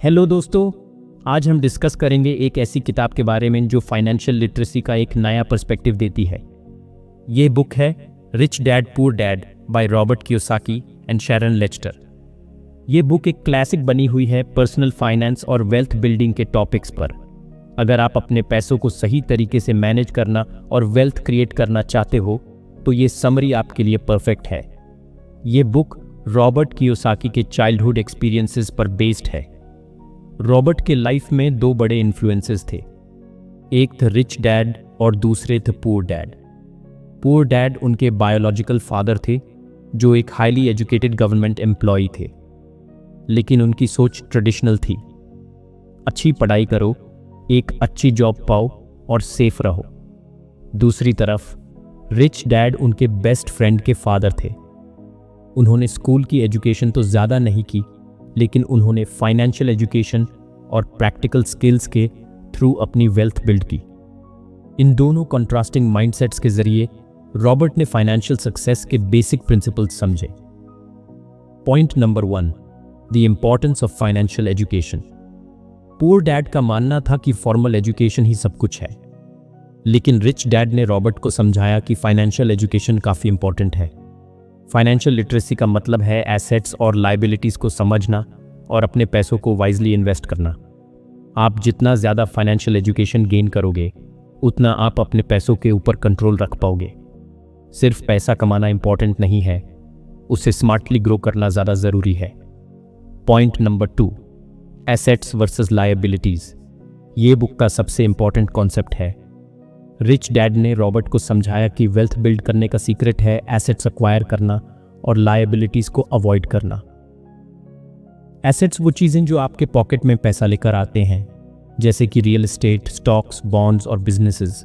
Hello दोस्तों, आज हम डिस्कस करेंगे एक ऐसी किताब के बारे में जो फाइनेंशियल लिटरेसी का एक नया पर्सपेक्टिव देती है। ये बुक है Rich Dad Poor Dad by Robert Kiyosaki and Sharon Lechter. ये बुक एक क्लासिक बनी हुई है पर्सनल फाइनेंस और वेल्थ बिल्डिंग के टॉपिक्स पर। अगर आप अपने पैसों को सही तरीके से मैनेज करना और वेल्थ क्रिएट करना चाहते हो तो ये समरी आपके लिए परफेक्ट है। ये बुक रॉबर्ट कियोसाकी के चाइल्डहुड एक्सपीरियंसेस पर बेस्ड है। रॉबर्ट के लाइफ में दो बड़े इन्फ्लुएंसेस थे, एक थे रिच डैड और दूसरे थे पुअर डैड। पुअर डैड उनके बायोलॉजिकल फादर थे जो एक हाईली एजुकेटेड गवर्नमेंट एम्प्लॉय थे, लेकिन उनकी सोच ट्रेडिशनल थी। अच्छी पढ़ाई करो, एक अच्छी जॉब पाओ और सेफ रहो। दूसरी तरफ रिच डैड उनके बेस्ट फ्रेंड के फादर थे। उन्होंने स्कूल की एजुकेशन तो ज़्यादा नहीं की, लेकिन उन्होंने फाइनेंशियल एजुकेशन और प्रैक्टिकल स्किल्स के थ्रू अपनी वेल्थ बिल्ड की। इन दोनों कंट्रास्टिंग माइंडसेट्स के जरिए रॉबर्ट ने फाइनेंशियल सक्सेस के बेसिक प्रिंसिपल्स समझे। Point number 1, the importance of financial education. Poor dad का मानना था कि फॉर्मल एजुकेशन ही सब कुछ है, लेकिन रिच डैड ने रॉबर्ट को समझाया कि फाइनेंशियल एजुकेशन काफ़ी इंपॉर्टेंट है। फाइनेंशियल लिटरेसी का मतलब है एसेट्स और लायबिलिटीज़ को समझना और अपने पैसों को वाइजली इन्वेस्ट करना। आप जितना ज़्यादा फाइनेंशियल एजुकेशन गेन करोगे, उतना आप अपने पैसों के ऊपर कंट्रोल रख पाओगे। सिर्फ पैसा कमाना इंपॉर्टेंट नहीं है, उसे स्मार्टली ग्रो करना ज़्यादा ज़रूरी है। Point number 2, assets versus liabilities. ये बुक का सबसे इंपॉर्टेंट कॉन्सेप्ट है। रिच डैड ने रॉबर्ट को समझाया कि वेल्थ बिल्ड करने का सीक्रेट है एसेट्स एक्वायर करना और लायबिलिटीज़ को अवॉइड करना। एसेट्स वो चीज़ें जो आपके पॉकेट में पैसा लेकर आते हैं, जैसे कि रियल एस्टेट, स्टॉक्स, बॉन्ड्स और बिजनेसेस।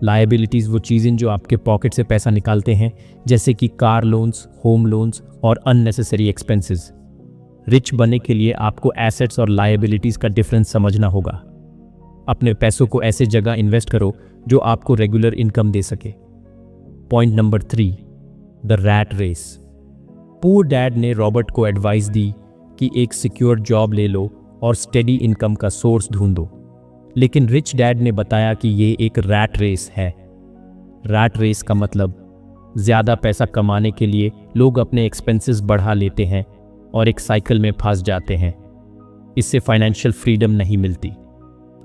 लायबिलिटीज़ वो चीज़ें जो आपके पॉकेट से पैसा निकालते हैं, जैसे कि कार लोन्स, होम लोन्स और अननेसेसरी एक्सपेंसेस। रिच बनने के लिए आपको एसेट्स और लायबिलिटीज़ का डिफरेंस समझना होगा। अपने पैसों को ऐसे जगह इन्वेस्ट करो जो आपको रेगुलर इनकम दे सके। Point number 3, the rat race. Poor dad ने रॉबर्ट को एडवाइस दी कि एक सिक्योर जॉब ले लो और स्टेडी इनकम का सोर्स ढूंढो, लेकिन रिच डैड ने बताया कि ये एक रैट रेस है। रैट रेस का मतलब ज़्यादा पैसा कमाने के लिए लोग अपने एक्सपेंसेस बढ़ा लेते हैं और एक साइकिल में फंस जाते हैं। इससे फाइनेंशियल फ्रीडम नहीं मिलती।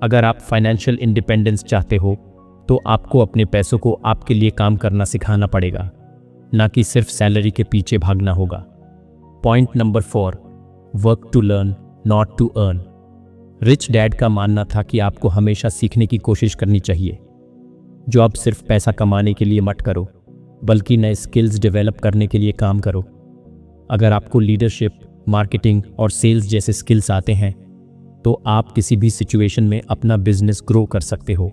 अगर आप फाइनेंशियल इंडिपेंडेंस चाहते हो तो आपको अपने पैसों को आपके लिए काम करना सिखाना पड़ेगा, ना कि सिर्फ सैलरी के पीछे भागना होगा। Point number 4, work to learn not to earn. Rich dad का मानना था कि आपको हमेशा सीखने की कोशिश करनी चाहिए। जॉब सिर्फ पैसा कमाने के लिए मत करो, बल्कि नए स्किल्स डेवलप करने के लिए काम करो। अगर आपको लीडरशिप, मार्केटिंग और सेल्स जैसे स्किल्स आते हैं तो आप किसी भी सिचुएशन में अपना बिजनेस ग्रो कर सकते हो।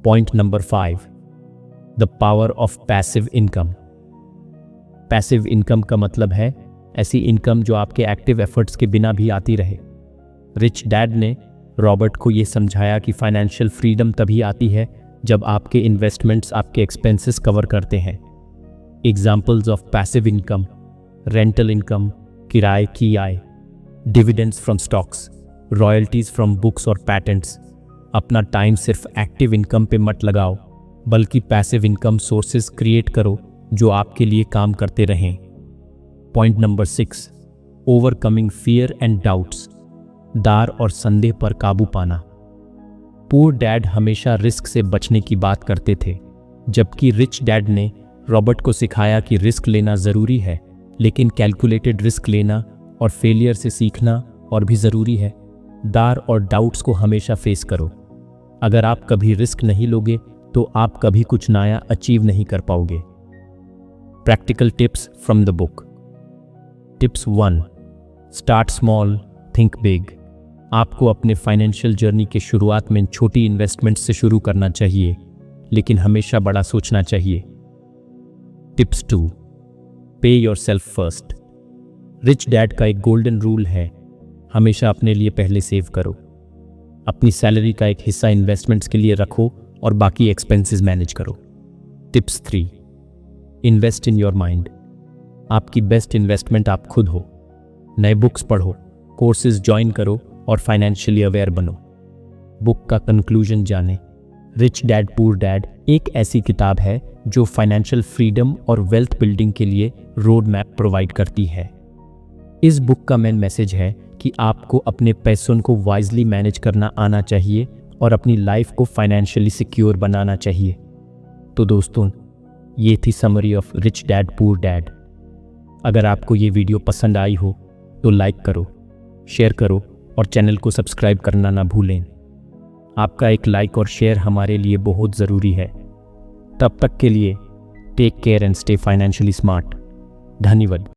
Point number 5, the power of passive income. Passive income का मतलब है ऐसी इनकम जो आपके एक्टिव एफर्ट्स के बिना भी आती रहे। रिच डैड ने रॉबर्ट को ये समझाया कि फाइनेंशियल फ्रीडम तभी आती है जब आपके इन्वेस्टमेंट्स आपके एक्सपेंसेस कवर करते हैं। Examples of passive income: rental income, किराए की आय, dividends from stocks, royalties from books और पैटेंट्स। अपना टाइम सिर्फ एक्टिव इनकम पे मत लगाओ, बल्कि पैसिव इनकम सोर्सेज क्रिएट करो जो आपके लिए काम करते रहें। Point number 6, overcoming fear and doubts. डर और संदेह पर काबू पाना। पुअर डैड हमेशा रिस्क से बचने की बात करते थे, जबकि रिच डैड ने रॉबर्ट को सिखाया कि रिस्क लेना ज़रूरी है, लेकिन कैलकुलेटेड रिस्क लेना और फेलियर से सीखना और भी ज़रूरी है। डर और डाउट्स को हमेशा फेस करो। अगर आप कभी रिस्क नहीं लोगे तो आप कभी कुछ नया अचीव नहीं कर पाओगे। Practical tips from the book. Tips 1, start small, think big. आपको अपने फाइनेंशियल जर्नी के शुरुआत में छोटी इन्वेस्टमेंट से शुरू करना चाहिए, लेकिन हमेशा बड़ा सोचना चाहिए। टिप्स 2, पे योरसेल्फ फर्स्ट। रिच डैड का एक गोल्डन रूल है, हमेशा अपने लिए पहले सेव करो। अपनी सैलरी का एक हिस्सा इन्वेस्टमेंट्स के लिए रखो और बाकी एक्सपेंसेस मैनेज करो। Tips 3, invest in your mind. आपकी बेस्ट इन्वेस्टमेंट आप खुद हो। नए बुक्स पढ़ो, कोर्सेज ज्वाइन करो और फाइनेंशियली अवेयर बनो। बुक का कंक्लूजन जानें। रिच डैड पुअर डैड एक ऐसी किताब है जो फाइनेंशियल फ्रीडम और वेल्थ बिल्डिंग के लिए रोड मैप प्रोवाइड करती है। इस बुक का मेन मैसेज है कि आपको अपने पैसों को वाइजली मैनेज करना आना चाहिए और अपनी लाइफ को फाइनेंशियली सिक्योर बनाना चाहिए। तो दोस्तों, ये थी summary of rich Dad Poor dad. अगर आपको ये वीडियो पसंद आई हो तो लाइक करो, शेयर करो और चैनल को सब्सक्राइब करना ना भूलें। आपका एक लाइक और शेयर हमारे लिए बहुत ज़रूरी है। तब तक के लिए take care and stay financially smart. धन्यवाद।